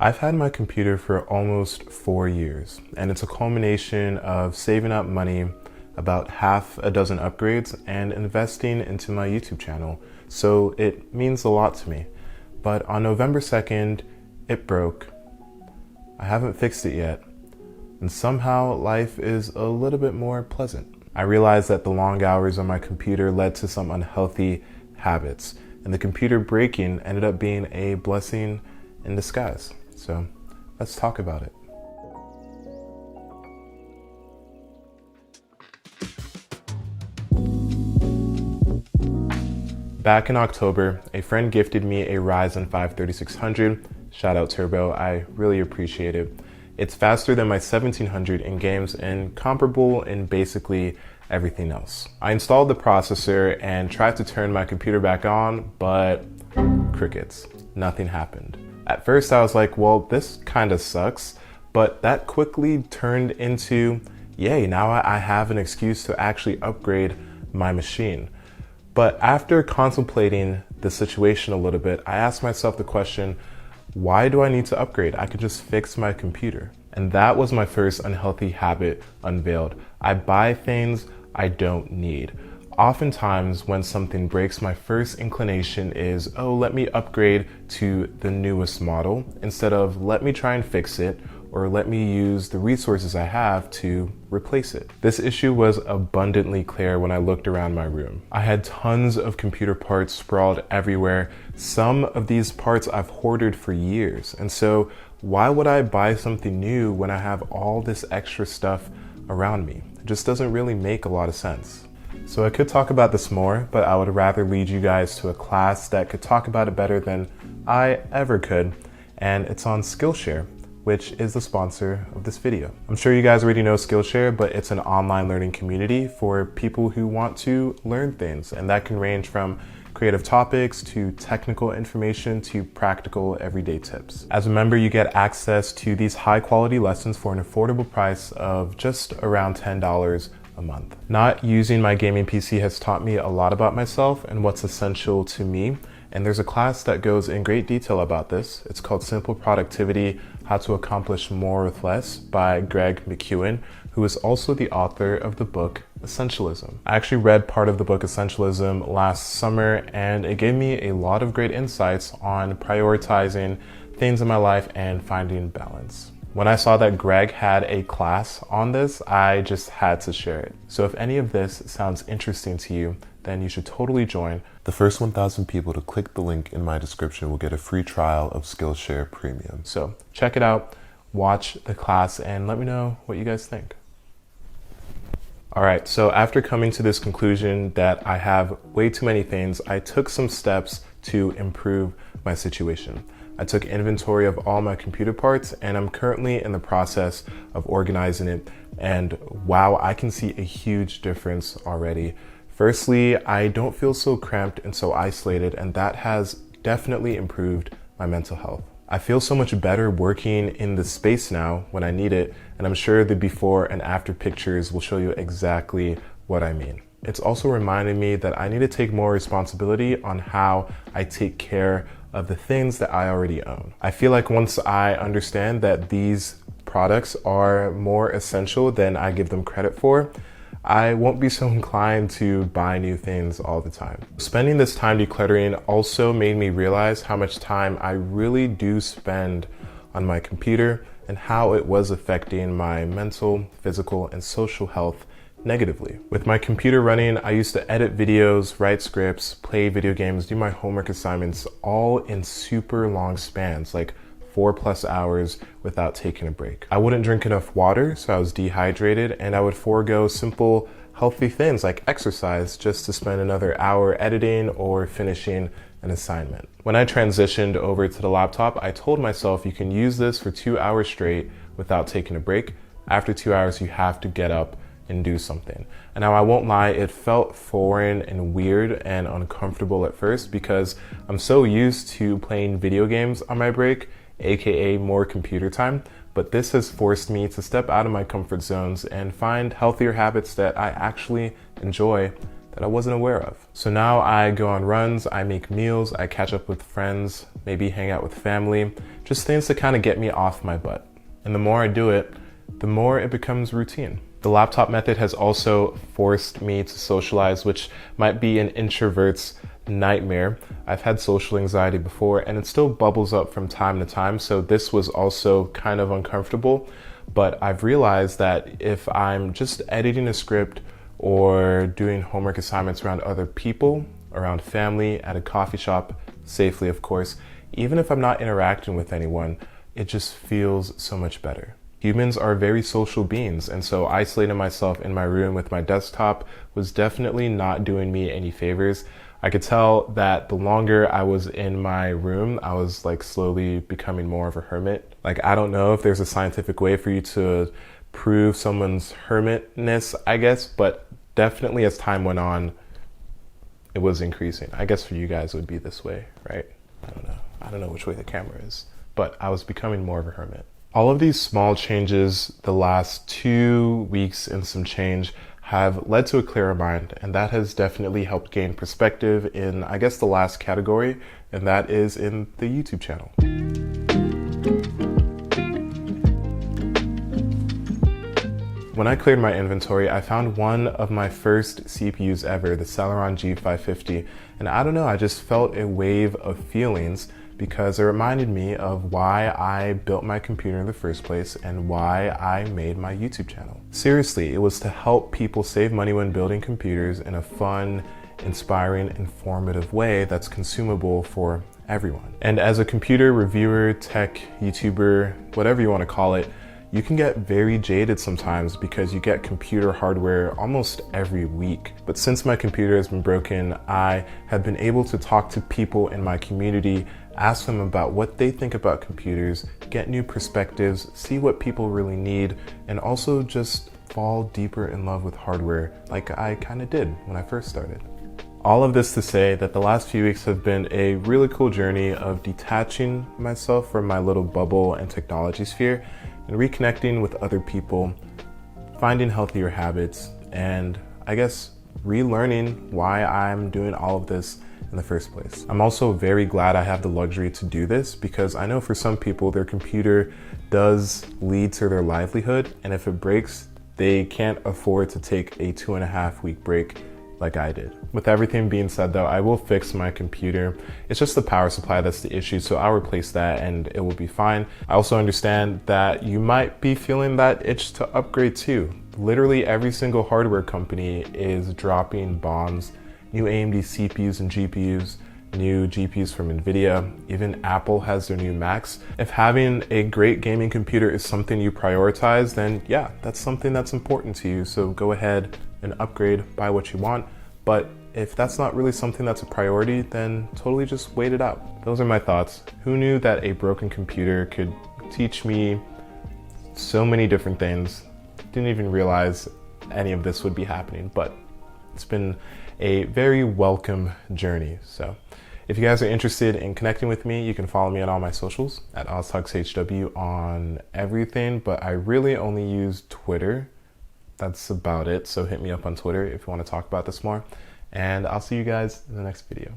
I've had my computer for almost 4 years, and it's a culmination of saving up money, about half a dozen upgrades, and investing into my YouTube channel. So it means a lot to me. But on November 2nd, it broke. I haven't fixed it yet, and somehow life is a little bit more pleasant. I realized that the long hours on my computer led to some unhealthy habits, and the computer breaking ended up being a blessing in disguise. So let's talk about it. Back in October, a friend gifted me a Ryzen 5 3600. Shout out Turbo, I really appreciate it. It's faster than my 1700 in games and comparable in basically everything else. I installed the processor and tried to turn my computer back on, but crickets. Nothing happened. At first I was like, well, this kind of sucks, but that quickly turned into, yay, now I have an excuse to actually upgrade my machine. But after contemplating the situation a little bit, I asked myself the question, why do I need to upgrade? I could just fix my computer. And that was my first unhealthy habit unveiled. I buy things I don't need. Oftentimes when something breaks, my first inclination is, oh, let me upgrade to the newest model instead of let me try and fix it or let me use the resources I have to replace it. This issue was abundantly clear when I looked around my room. I had tons of computer parts sprawled everywhere. Some of these parts I've hoarded for years. And so why would I buy something new when I have all this extra stuff around me? It just doesn't really make a lot of sense. So I could talk about this more, but I would rather lead you guys to a class that could talk about it better than I ever could. And it's on Skillshare, which is the sponsor of this video. I'm sure you guys already know Skillshare, but it's an online learning community for people who want to learn things. And that can range from creative topics to technical information to practical everyday tips. As a member, you get access to these high quality lessons for an affordable price of just around $10 a month. Not using my gaming PC has taught me a lot about myself and what's essential to me. And there's a class that goes in great detail about this. It's called Simple Productivity, How to Accomplish More with Less by Greg McKeown, who is also the author of the book Essentialism. I actually read part of the book Essentialism last summer, and it gave me a lot of great insights on prioritizing things in my life and finding balance. When I saw that Greg had a class on this, I just had to share it. So if any of this sounds interesting to you, then you should totally join. The first 1,000 people to click the link in my description will get a free trial of Skillshare Premium. So check it out, watch the class, and let me know what you guys think. All right, so after coming to this conclusion that I have way too many things, I took some steps to improve my situation. I took inventory of all my computer parts, and I'm currently in the process of organizing it. And wow, I can see a huge difference already. Firstly, I don't feel so cramped and so isolated, and that has definitely improved my mental health. I feel so much better working in the space now when I need it, and I'm sure the before and after pictures will show you exactly what I mean. It's also reminded me that I need to take more responsibility on how I take care of the things that I already own. I feel like once I understand that these products are more essential than I give them credit for, I won't be so inclined to buy new things all the time. Spending this time decluttering also made me realize how much time I really do spend on my computer and how it was affecting my mental, physical, and social health negatively. With my computer running, I used to edit videos, write scripts, play video games, do my homework assignments, all in super long spans, like 4+ hours without taking a break. I wouldn't drink enough water, so I was dehydrated, and I would forego simple, healthy things like exercise just to spend another hour editing or finishing an assignment. When I transitioned over to the laptop, I told myself you can use this for 2 hours straight without taking a break. After 2 hours, you have to get up and do something. And now I won't lie, it felt foreign and weird and uncomfortable at first because I'm so used to playing video games on my break, aka more computer time, but this has forced me to step out of my comfort zones and find healthier habits that I actually enjoy that I wasn't aware of. So now I go on runs, I make meals, I catch up with friends, maybe hang out with family, just things to kind of get me off my butt. And the more I do it, the more it becomes routine. The laptop method has also forced me to socialize, which might be an introvert's nightmare. I've had social anxiety before and it still bubbles up from time to time, so this was also kind of uncomfortable. But I've realized that if I'm just editing a script or doing homework assignments around other people, around family, at a coffee shop, safely of course, even if I'm not interacting with anyone, it just feels so much better. Humans are very social beings, and so isolating myself in my room with my desktop was definitely not doing me any favors. I could tell that the longer I was in my room, I was like slowly becoming more of a hermit. Like, I don't know if there's a scientific way for you to prove someone's hermitness, I guess, but definitely as time went on, it was increasing. I guess for you guys it would be this way, right? I don't know. I don't know which way the camera is, but I was becoming more of a hermit. All of these small changes the last 2 weeks and some change have led to a clearer mind, and that has definitely helped gain perspective in, I guess, the last category, and that is in the YouTube channel. When I cleared my inventory, I found one of my first CPUs ever, the Celeron G550, and I don't know, I just felt a wave of feelings because it reminded me of why I built my computer in the first place and why I made my YouTube channel. Seriously, it was to help people save money when building computers in a fun, inspiring, informative way that's consumable for everyone. And as a computer reviewer, tech, YouTuber, whatever you want to call it, you can get very jaded sometimes because you get computer hardware almost every week. But since my computer has been broken, I have been able to talk to people in my community, ask them about what they think about computers, get new perspectives, see what people really need, and also just fall deeper in love with hardware like I kind of did when I first started. All of this to say that the last few weeks have been a really cool journey of detaching myself from my little bubble and technology sphere and reconnecting with other people, finding healthier habits, and I guess relearning why I'm doing all of this in the first place. I'm also very glad I have the luxury to do this because I know for some people their computer does lead to their livelihood, and if it breaks, they can't afford to take a 2.5 week break like I did. With everything being said though, I will fix my computer. It's just the power supply that's the issue, so I'll replace that and it will be fine. I also understand that you might be feeling that itch to upgrade too. Literally every single hardware company is dropping bombs. New AMD CPUs and GPUs, new GPUs from NVIDIA, even Apple has their new Macs. If having a great gaming computer is something you prioritize, then yeah, that's something that's important to you. So go ahead and upgrade, buy what you want. But if that's not really something that's a priority, then totally just wait it out. Those are my thoughts. Who knew that a broken computer could teach me so many different things? Didn't even realize any of this would be happening, but it's been a very welcome journey. So if you guys are interested in connecting with me, you can follow me on all my socials at OzTalksHW on everything, but I really only use Twitter. That's about it. So hit me up on Twitter if you want to talk about this more. And I'll see you guys in the next video.